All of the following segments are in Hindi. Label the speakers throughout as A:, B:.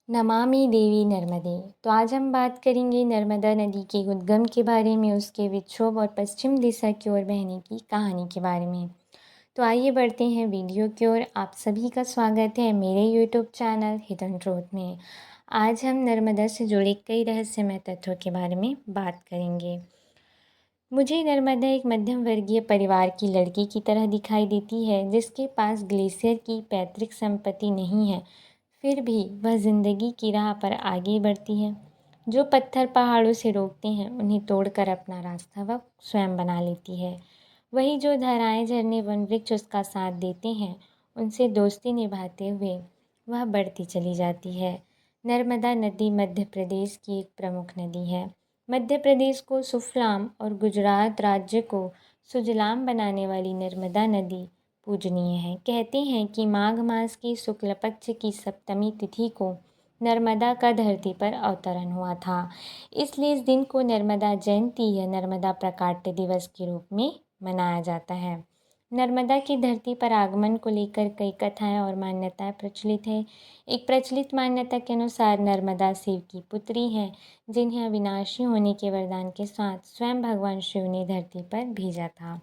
A: नमामि देवी नर्मदे। तो आज हम बात करेंगे नर्मदा नदी के उद्गम के बारे में, उसके विक्षोभ और पश्चिम दिशा की ओर बहने की कहानी के बारे में। तो आइए बढ़ते हैं वीडियो की ओर। आप सभी का स्वागत है मेरे यूट्यूब चैनल हिडन ट्रूथ में। आज हम नर्मदा से जुड़े कई रहस्यमय तथ्यों के बारे में बात करेंगे। मुझे नर्मदा एक मध्यम वर्गीय परिवार की लड़की की तरह दिखाई देती है, जिसके पास ग्लेशियर की पैतृक संपत्ति नहीं है, फिर भी वह जिंदगी की राह पर आगे बढ़ती है। जो पत्थर पहाड़ों से रोकते हैं, उन्हें तोड़कर अपना रास्ता वह स्वयं बना लेती है। वही जो धाराएं, झरने, वन वृक्ष उसका साथ देते हैं, उनसे दोस्ती निभाते हुए वह बढ़ती चली जाती है। नर्मदा नदी मध्य प्रदेश की एक प्रमुख नदी है। मध्य प्रदेश को सुफलाम और गुजरात राज्य को सुजलाम बनाने वाली नर्मदा नदी पूजनीय है। कहते हैं कि माघ मास की शुक्ल पक्ष की सप्तमी तिथि को नर्मदा का धरती पर अवतरण हुआ था, इसलिए इस दिन को नर्मदा जयंती या नर्मदा प्रकाट्य दिवस के रूप में मनाया जाता है। नर्मदा की धरती पर आगमन को लेकर कई कथाएं और मान्यताएं प्रचलित है। एक प्रचलित मान्यता के अनुसार नर्मदा शिव की पुत्री हैं, जिन्हें अविनाशी होने के वरदान के साथ स्वयं भगवान शिव ने धरती पर भेजा था।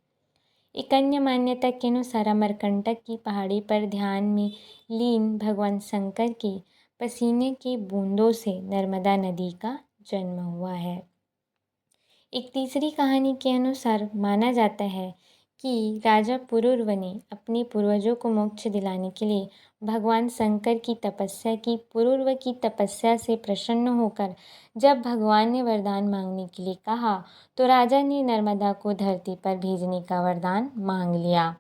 A: एक अन्य मान्यता के अनुसार अमरकंटक की पहाड़ी पर ध्यान में लीन भगवान शंकर के पसीने की बूंदों से नर्मदा नदी का जन्म हुआ है। एक तीसरी कहानी के अनुसार माना जाता है कि राजा पुरुरव ने अपने पूर्वजों को मोक्ष दिलाने के लिए भगवान शंकर की तपस्या की। पुरुरव की तपस्या से प्रसन्न होकर जब भगवान ने वरदान मांगने के लिए कहा, तो राजा ने नर्मदा को धरती पर भेजने का वरदान मांग लिया।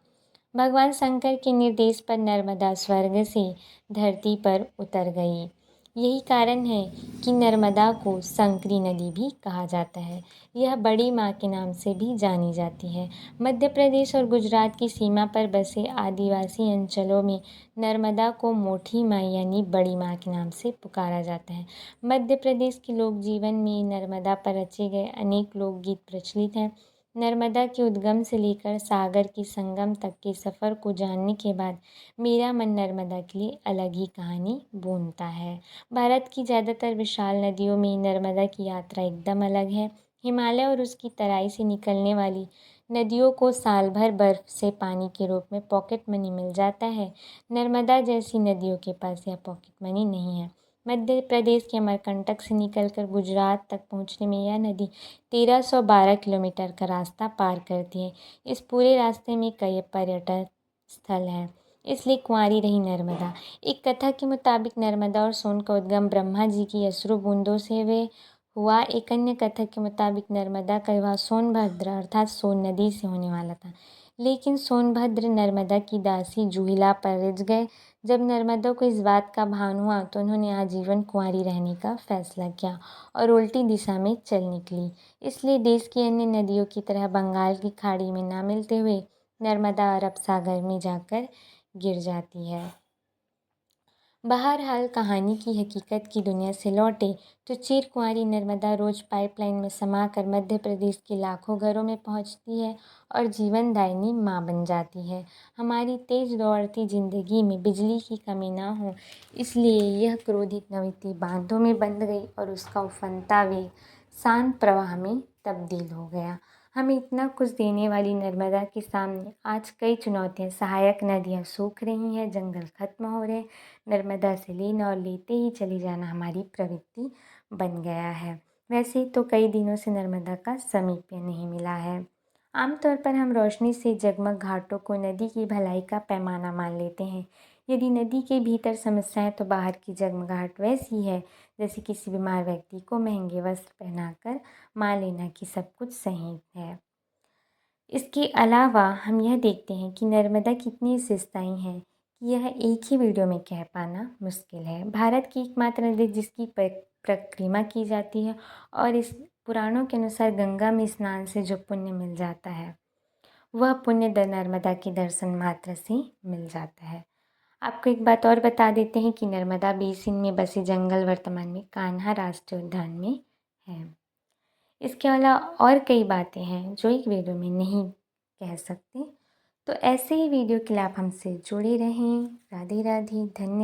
A: भगवान शंकर के निर्देश पर नर्मदा स्वर्ग से धरती पर उतर गई। यही कारण है कि नर्मदा को संकरी नदी भी कहा जाता है। यह बड़ी माँ के नाम से भी जानी जाती है। मध्य प्रदेश और गुजरात की सीमा पर बसे आदिवासी अंचलों में नर्मदा को मोठी माँ यानी बड़ी माँ के नाम से पुकारा जाता है। मध्य प्रदेश के लोक जीवन में नर्मदा पर रचे गए अनेक लोकगीत प्रचलित हैं। नर्मदा के उद्गम से लेकर सागर के संगम तक के सफ़र को जानने के बाद मेरा मन नर्मदा के लिए अलग ही कहानी बुनता है। भारत की ज़्यादातर विशाल नदियों में नर्मदा की यात्रा एकदम अलग है। हिमालय और उसकी तराई से निकलने वाली नदियों को साल भर बर्फ से पानी के रूप में पॉकेट मनी मिल जाता है। नर्मदा जैसी नदियों के पास यह पॉकेट मनी नहीं है। मध्य प्रदेश के अमरकंटक से निकलकर गुजरात तक पहुंचने में यह नदी 1312 किलोमीटर का रास्ता पार करती है। इस पूरे रास्ते में कई पर्यटन स्थल हैं, इसलिए कुंवारी रही नर्मदा। एक कथा के मुताबिक नर्मदा और सोन का उद्गम ब्रह्मा जी की अश्रु बूंदों से हुआ। एक अन्य कथा के मुताबिक नर्मदा का विवाह सोनभद्र अर्थात सोन नदी से होने वाला था, लेकिन सोनभद्र नर्मदा की दासी जूहिला पर रिझ गए। जब नर्मदा को इस बात का भान हुआ, तो उन्होंने आजीवन कुंवारी रहने का फैसला किया और उल्टी दिशा में चल निकली। इसलिए देश की अन्य नदियों की तरह बंगाल की खाड़ी में ना मिलते हुए नर्मदा अरब सागर में जाकर गिर जाती है। बहरहाल कहानी की हकीकत की दुनिया से लौटे तो चिर कुंवारी नर्मदा रोज पाइपलाइन में समाकर मध्य प्रदेश के लाखों घरों में पहुंचती है और जीवनदायिनी माँ बन जाती है। हमारी तेज दौड़ती जिंदगी में बिजली की कमी ना हो, इसलिए यह क्रोधित नवेती बांधों में बंध गई और उसका उफनता वेग शांत प्रवाह में तब्दील हो गया। हमें इतना कुछ देने वाली नर्मदा के सामने आज कई चुनौतियाँ। सहायक नदियाँ सूख रही हैं, जंगल खत्म हो रहे हैं। नर्मदा से लेना और लेते ही चले जाना हमारी प्रवृत्ति बन गया है। वैसे तो कई दिनों से नर्मदा का समीप्य नहीं मिला है। आमतौर पर हम रोशनी से जगमग घाटों को नदी की भलाई का पैमाना मान लेते हैं। यदि नदी के भीतर समस्या है, तो बाहर की जगमगाहट वैसी है जैसे किसी बीमार व्यक्ति को महंगे वस्त्र पहनाकर मान लेना कि सब कुछ सही है। इसके अलावा हम यह देखते हैं कि नर्मदा कितनी विशेषताएं हैं कि यह एक ही वीडियो में कह पाना मुश्किल है। भारत की एकमात्र नदी जिसकी परिक्रमा की जाती है और इस पुराणों के अनुसार गंगा में स्नान से जो पुण्य मिल जाता है, वह पुण्य नर्मदा के दर्शन मात्र से मिल जाता है। आपको एक बात और बता देते हैं कि नर्मदा बेसिन में बसे जंगल वर्तमान में कान्हा राष्ट्रीय उद्यान में है। इसके अलावा और कई बातें हैं जो एक वीडियो में नहीं कह सकते। तो ऐसे ही वीडियो के लिए आप हमसे जुड़े रहें। राधे राधे, धन्यवाद।